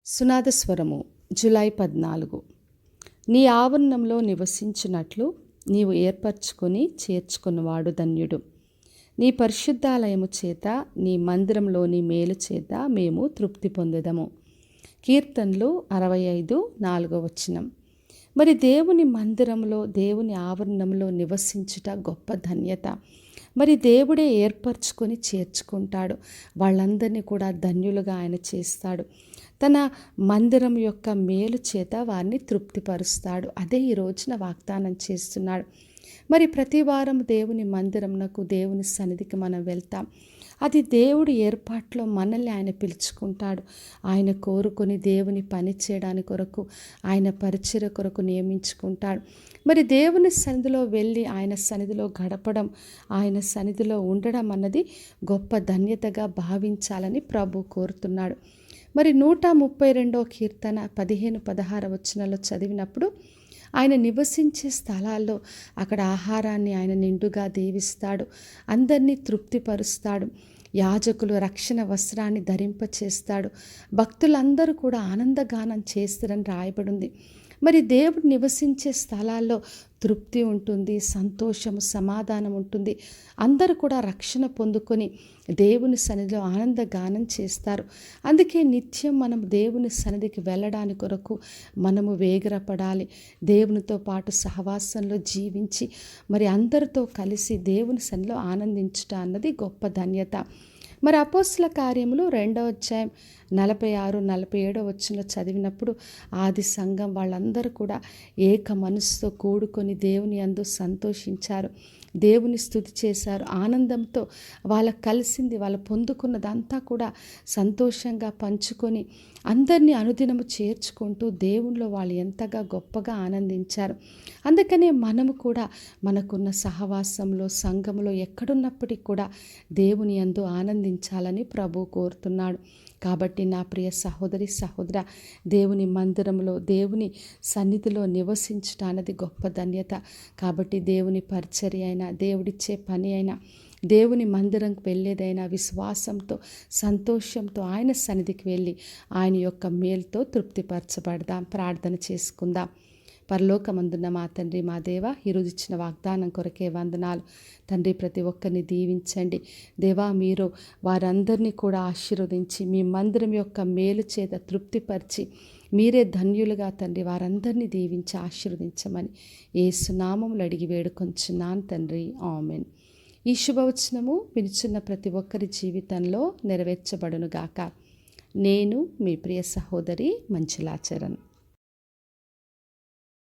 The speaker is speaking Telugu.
సునాదస్వరము జూలై 14. నీ ఆవరణంలో నివసించున్నట్లు నీవు ఏర్పరచుకొని చేర్చుకున్నవాడు ధన్యుడు. నీ పరిశుద్ధాలయము చేత నీ మందిరంలోని మేలు చేత మేము తృప్తి పొందెదము. కీర్తనలు 65:4. మరి దేవుని మందిరంలో దేవుని ఆవరణంలో నివసించుట గొప్ప ధన్యత. మరి దేవుడే ఏర్పరచుకొని చేర్చుకుంటాడు. వాళ్ళందరినీ కూడా ధన్యులుగా ఆయన చేస్తాడు. తన మందిరం యొక్క మేలు చేత వారిని తృప్తిపరుస్తాడు. అదే ఈ రోజున వాగ్దానం చేస్తున్నాడు. మరి ప్రతి వారం దేవుని మందిరంనకు దేవుని సన్నిధికి మనం వెళ్తాం. అది దేవుడి ఏర్పాట్లో మనల్ని ఆయన పిలుచుకుంటాడు. ఆయన కోరుకొని దేవుని పని చేయడానికి కొరకు, ఆయన పరిచర్య కొరకు నియమించుకుంటాడు. మరి దేవుని సన్నిధిలో వెళ్ళి ఆయన సన్నిధిలో గడపడం, ఆయన సన్నిధిలో ఉండడం అన్నది గొప్ప ధన్యతగా భావించాలని ప్రభు కోరుతున్నాడు. మరి 132వ కీర్తన 15-16 చదివినప్పుడు ఆయన నివసించే స్థలాల్లో అక్కడ ఆహారాన్ని ఆయన నిండుగా దీవిస్తాడు, అందరినీ తృప్తిపరుస్తాడు. యాజకులు రక్షణ వస్త్రాన్ని ధరింపచేస్తాడు. భక్తులందరూ కూడా ఆనందగానం చేస్తారని రాయబడింది. మరి దేవుడు నివసించే స్థలాల్లో తృప్తి ఉంటుంది, సంతోషము, సమాధానం ఉంటుంది. అందరూ కూడా రక్షణ పొందుకొని దేవుని సన్నిధిలో ఆనందగానం చేస్తారు. అందుకే నిత్యం మనం దేవుని సన్నిధికి వెళ్ళడానికి కొరకు మనము వేగిరపడాలి. దేవునితో పాటు సహవాసంలో జీవించి మరి అందరితో కలిసి దేవుని సన్నిధిలో ఆనందించుట అన్నది గొప్ప ధన్యత. మరి అపోస్తల కార్యములు 2వ అధ్యాయం 46-47 చదివినప్పుడు ఆది సంఘం వాళ్ళందరూ కూడా ఏక మనసుతో కూడుకొని దేవుని యందు సంతోషించారు, దేవుని స్తుతి చేశారు. ఆనందంతో వాళ్ళకు కలిసింది, వాళ్ళు పొందుకున్నదంతా కూడా సంతోషంగా పంచుకొని అందరినీ అనుదినము చేర్చుకుంటూ దేవునిలో వాళ్ళు ఎంతగా గొప్పగా ఆనందించారు. అందుకనే మనము కూడా మనకున్న సహవాసంలో, సంఘంలో ఎక్కడున్నప్పటికీ కూడా దేవుని యందు ఆనందించాలని ప్రభు కోరుతున్నాడు. కాబట్టి నా ప్రియ సహోదరి సహోదర, దేవుని మందిరంలో దేవుని సన్నిధిలో నివసించుట అన్నది గొప్ప ధన్యత. కాబట్టి దేవుని పరిచర్య అయినా, దేవుడిచ్చే పని అయినా, దేవుని మందిరంకి వెళ్ళేదైనా విశ్వాసంతో, సంతోషంతో ఆయన సన్నిధికి వెళ్ళి ఆయన యొక్క మేలుతో తృప్తిపరచబడదాం. ప్రార్థన చేసుకుందాం. పరలోకమందున్న మా తండ్రి, మా దేవ, ఈరోజు ఇచ్చిన వాగ్దానం కొరకే వందనాలు తండ్రి. ప్రతి ఒక్కరిని దీవించండి దేవా. మీరు వారందరినీ కూడా ఆశీర్వదించి మీ మందిరం యొక్క మేలు చేత తృప్తిపరిచి మీరే ధన్యులుగా తండ్రి వారందరినీ దీవించి ఆశీర్వదించమని యేసు నామములో అడిగి వేడుకొంచున్నాను తండ్రి, ఆమేన్. ఈ శుభవచనము వినుచున్న ప్రతి ఒక్కరి జీవితంలో నెరవేర్చబడునుగాక. నేను మీ ప్రియ సహోదరి మంజులా చరణ్.